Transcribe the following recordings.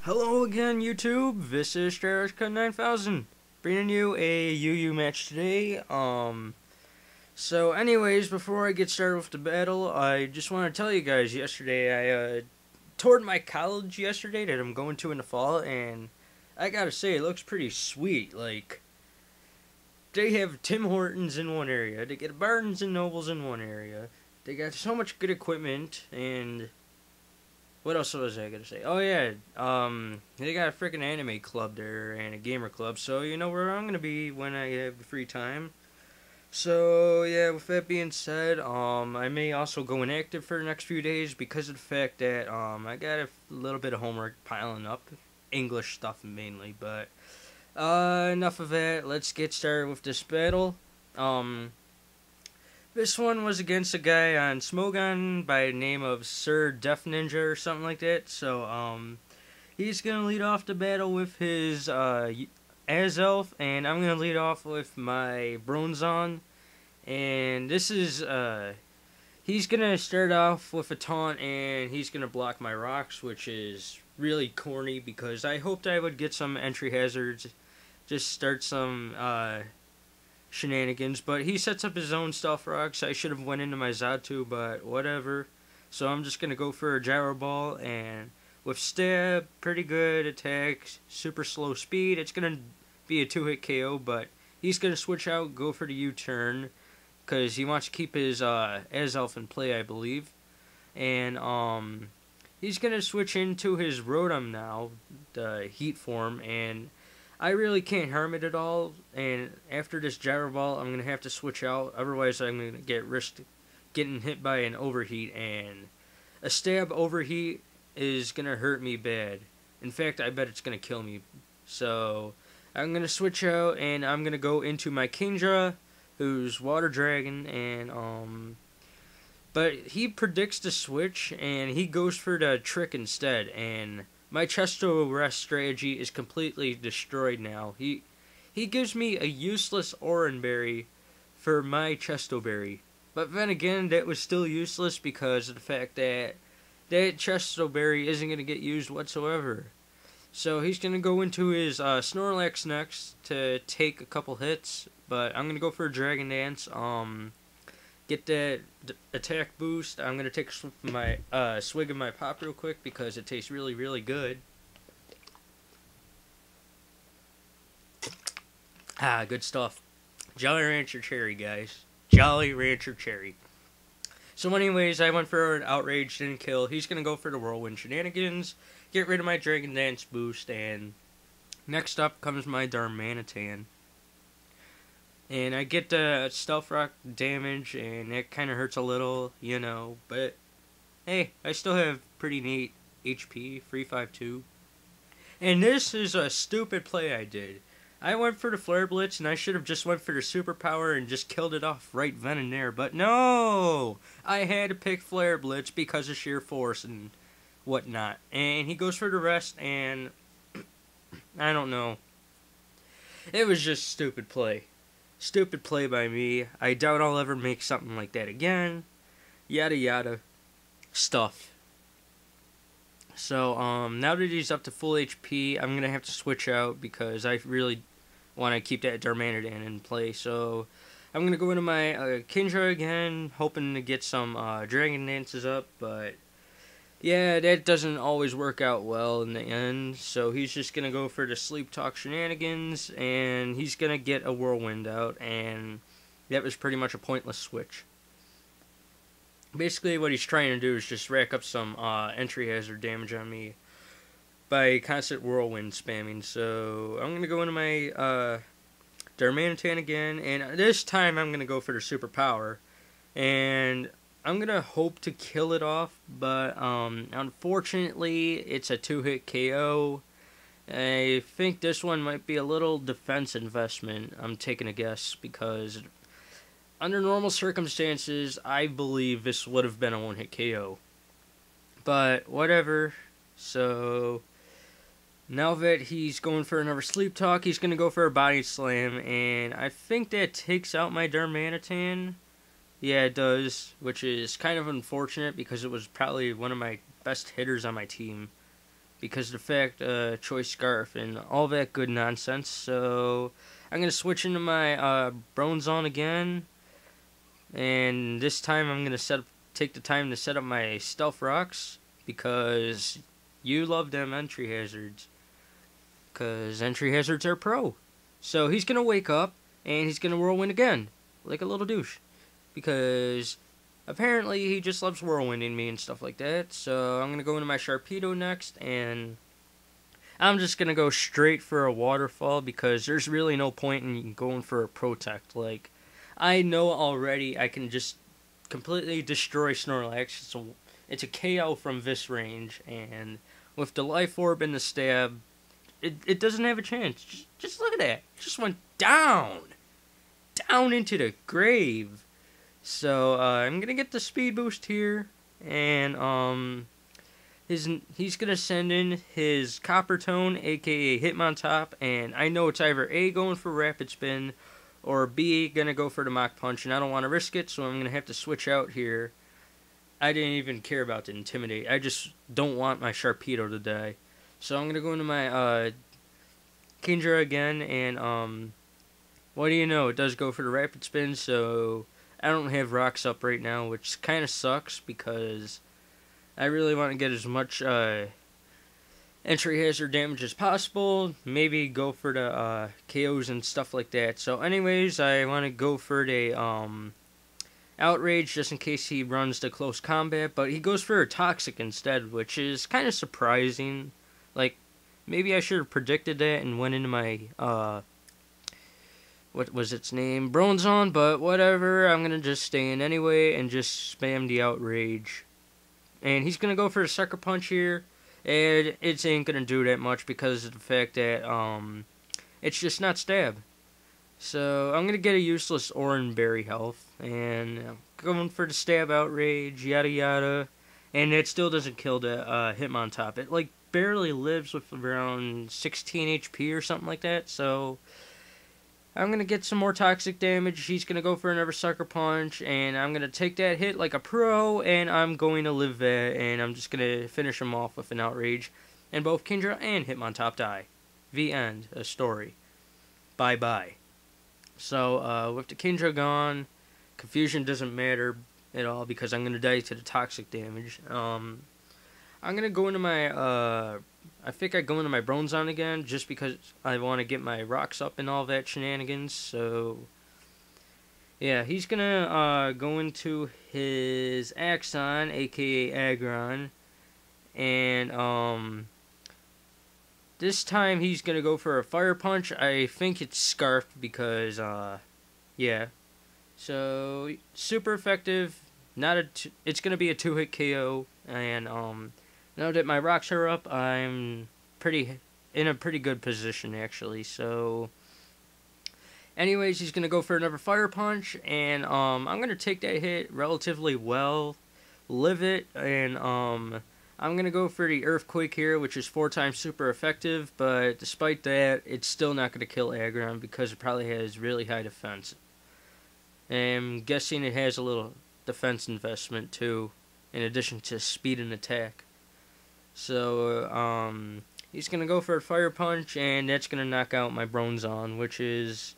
Hello again, YouTube. This is SirDeafNinja, bringing you a UU match today. So anyways, before I get started with the battle, I just want to tell you guys, yesterday I toured my college yesterday that I'm going to in the fall, and I gotta say, it looks pretty sweet. Like, they have Tim Hortons in one area, they get Barnes and Nobles in one area, they got so much good equipment, and what else was I gonna say? Oh yeah, they got a freaking anime club there and a gamer club, so you know where I'm gonna be when I have the free time. So yeah, with that being said, I may also go inactive for the next few days because of the fact that I got a little bit of homework piling up, English stuff mainly. But enough of that. Let's get started with this battle. This one was against a guy on Smogon by the name of SirDeafNinja or something like that. So, he's gonna lead off the battle with his, Azelf, and I'm gonna lead off with my Bronzon. And this is, he's gonna start off with a taunt, and he's gonna block my rocks, which is really corny because I hoped I would get some entry hazards, just start some, shenanigans, but he sets up his own stealth rocks. I should have went into my Zatu, but whatever. So I'm just gonna go for a gyro ball, and with stab, pretty good attack, super slow speed. It's gonna be a 2-hit KO, but he's gonna switch out, go for the U-turn, because he wants to keep his Azelf in play, I believe. And he's gonna switch into his Rotom now, the Heat form, and I really can't harm it at all, and after this gyro ball, I'm going to have to switch out, otherwise I'm going to get risked getting hit by an overheat, and a stab overheat is going to hurt me bad. In fact, I bet it's going to kill me. So, I'm going to switch out, and I'm going to go into my Kingdra, who's Water Dragon, and, but he predicts the switch, and he goes for the trick instead, and my Chesto Rest strategy is completely destroyed now. He gives me a useless Oranberry for my Chesto Berry. But then again, that was still useless because of the fact that that Chesto Berry isn't going to get used whatsoever. So he's going to go into his Snorlax next to take a couple hits. But I'm going to go for a Dragon Dance. Get that attack boost. I'm gonna take a swig of my pop real quick because it tastes really, really good. Ah, good stuff. Jolly Rancher Cherry, guys. Jolly Rancher Cherry. So anyways, I went for an Outrage, didn't kill. He's gonna go for the Whirlwind Shenanigans, get rid of my Dragon Dance boost, and next up comes my Darmanitan. And I get the Stealth Rock damage, and it kind of hurts a little, you know. But, hey, I still have pretty neat HP, 352. And this is a stupid play I did. I went for the Flare Blitz, and I should have just went for the Superpower and just killed it off right then and there. But no! I had to pick Flare Blitz because of sheer force and whatnot. And he goes for the rest, and I don't know. It was just stupid play. Stupid play by me. I doubt I'll ever make something like that again. Yada yada. Stuff. So, now that he's up to full HP, I'm going to have to switch out because I really want to keep that Darmanitan in play. So, I'm going to go into my Kingdra again, hoping to get some Dragon Dances up, but yeah, that doesn't always work out well in the end, so he's just going to go for the Sleep Talk Shenanigans, and he's going to get a Whirlwind out, and that was pretty much a pointless switch. Basically, what he's trying to do is just rack up some entry hazard damage on me by constant Whirlwind spamming, so I'm going to go into my Darmanitan again, and this time I'm going to go for the Superpower, and I'm going to hope to kill it off, but unfortunately it's a 2-hit KO. I think this one might be a little defense investment, I'm taking a guess, because under normal circumstances I believe this would have been a 1-hit KO. But whatever, so now that he's going for another Sleep Talk, he's going to go for a Body Slam, and I think that takes out my Darmanitan. Yeah, it does, which is kind of unfortunate because it was probably one of my best hitters on my team. because of the fact choice scarf and all that good nonsense. So I'm gonna switch into my Bronzon again, and this time I'm gonna take the time to set up my stealth rocks because you love them entry hazards. Because entry hazards are pro. So he's gonna wake up and he's gonna whirlwind again, like a little douche, because apparently he just loves whirlwinding me and stuff like that. So I'm gonna go into my Sharpedo next, and I'm just gonna go straight for a waterfall because there's really no point in going for a protect. Like, I know already I can just completely destroy Snorlax. It's a KO from this range, and with the Life Orb and the Stab, it doesn't have a chance. Just look at that. It just went down into the grave. So I'm gonna get the speed boost here, and he's gonna send in his Copper Tone, aka Hitmontop, and I know it's either A, going for Rapid Spin, or B, gonna go for the Mach Punch, and I don't want to risk it, so I'm gonna have to switch out here. I didn't even care about the Intimidate. I just don't want my Sharpedo to die. So I'm gonna go into my Kingdra again, and what do you know? It does go for the Rapid Spin, so I don't have rocks up right now, which kind of sucks because I really want to get as much entry hazard damage as possible. Maybe go for the KOs and stuff like that. So anyways, I want to go for the Outrage just in case he runs to close combat, but he goes for a Toxic instead, which is kind of surprising. Like, maybe I should have predicted that and went into my what was its name, Bronzon, but whatever. I'm gonna just stay in anyway and just spam the Outrage. And he's gonna go for a Sucker Punch here, and it ain't gonna do that much because of the fact that it's just not Stab. So I'm gonna get a useless Oran Berry health, and I'm going for the Stab Outrage, yada yada, and it still doesn't kill the Hitmontop. It like barely lives with around 16 HP or something like that. So I'm gonna get some more toxic damage. He's gonna go for another Sucker Punch, and I'm gonna take that hit like a pro, and I'm going to live that, and I'm just gonna finish him off with an Outrage, and both Kingdra and Hitmontop die. The end. A story. Bye bye. So with the Kingdra gone, confusion doesn't matter at all because I'm gonna die to the toxic damage. I'm gonna go into my I think I go into my Bronzon again just because I want to get my rocks up and all that shenanigans. So yeah, he's gonna go into his Axon, aka Aggron, and this time he's gonna go for a Fire Punch. I think it's Scarfed because yeah. So super effective. It's gonna be a 2-hit KO, and now that my rocks are up, I'm in a pretty good position actually. So anyways, he's gonna go for another Fire Punch, and I'm gonna take that hit relatively well, live it, and I'm gonna go for the Earthquake here, which is 4 times super effective, but despite that, it's still not gonna kill Aggron because it probably has really high defense. And I'm guessing it has a little defense investment too, in addition to speed and attack. So he's gonna go for a Fire Punch, and that's gonna knock out my Bronzon, which is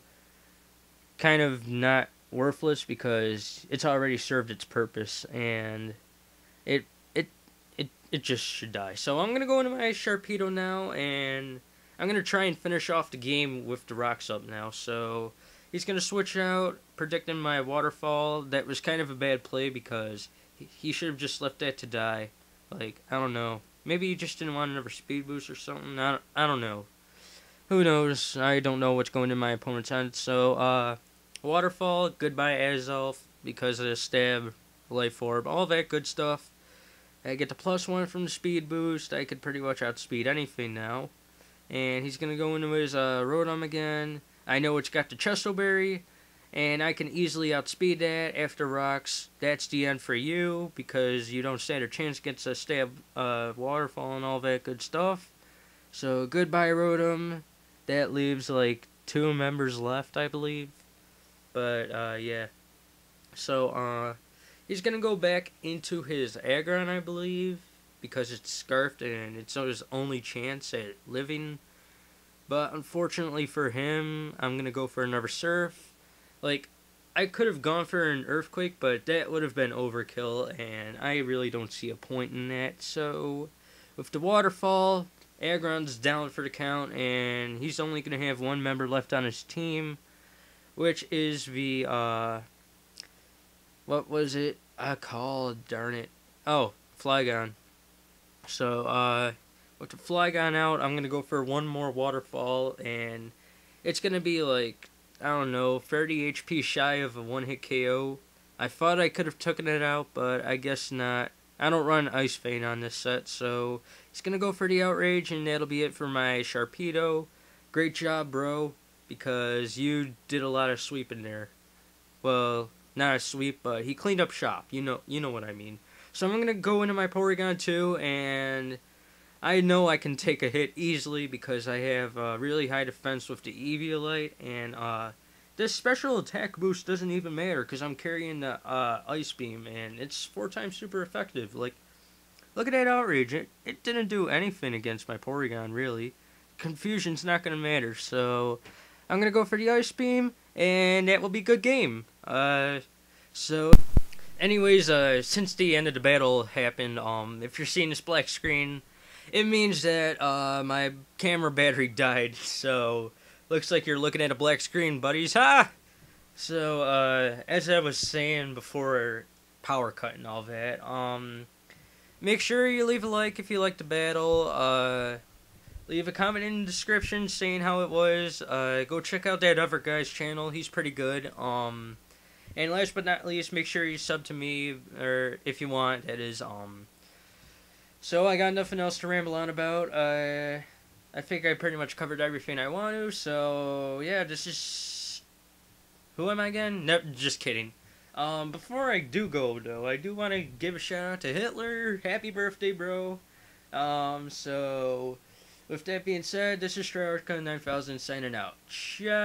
kind of not worthless because it's already served its purpose, and it just should die. So I'm gonna go into my Sharpedo now, and I'm gonna try and finish off the game with the rocks up now. So he's gonna switch out, predicting my Waterfall. That was kind of a bad play because he should have just left that to die. Like, I don't know. Maybe he just didn't want another speed boost or something. I don't know. Who knows? I don't know what's going in my opponent's hand. So, Waterfall, goodbye Azelf, because of the Stab, Life Orb, all that good stuff. I get the +1 from the speed boost. I could pretty much outspeed anything now. And he's going to go into his Rotom again. I know it's got the Chesto Berry, and I can easily outspeed that after rocks. That's the end for you, because you don't stand a chance against a Stab Waterfall and all that good stuff. So, goodbye, Rotom. That leaves, like, 2 members left, I believe. But, yeah. So, he's gonna go back into his Aggron, I believe. because it's scarfed and it's his only chance at living. But unfortunately for him, I'm going to go for another surf. Like, I could have gone for an earthquake, but that would have been overkill, and I really don't see a point in that. So, with the waterfall, Agron's down for the count, and he's only going to have one member left on his team, which is the, what was it I called, darn it? Oh, Flygon. So, with the Flygon out, I'm going to go for one more waterfall, and it's going to be like, I don't know, 30 HP shy of a one-hit KO. I thought I could have taken it out, but I guess not. I don't run Ice Vein on this set, so he's going to go for the Outrage, and that'll be it for my Sharpedo. Great job, bro, because you did a lot of sweeping there. Well, not a sweep, but he cleaned up shop. You know what I mean. So I'm going to go into my Porygon 2, and I know I can take a hit easily because I have really high defense with the Eviolite, and this special attack boost doesn't even matter because I'm carrying the Ice Beam, and it's 4 times super effective. Like, look at that Outrage. It didn't do anything against my Porygon, really. Confusion's not going to matter, so I'm going to go for the Ice Beam, and that will be good game. So, anyways, since the end of the battle happened, if you're seeing this black screen, it means that my camera battery died, so looks like you're looking at a black screen, buddies. Ha! So, as I was saying before power cut and all that, make sure you leave a like if you liked the battle. Leave a comment in the description saying how it was. Go check out that other guy's channel. He's pretty good. And last but not least, make sure you sub to me, or if you want, that is, So I got nothing else to ramble on about. I think I pretty much covered everything I want to, so yeah, this is... Who am I again? No, just kidding. Before I do go, though, I do want to give a shout out to Hitler. Happy birthday, bro. So, with that being said, this is SirDeafNinja 9000 signing out. Ciao!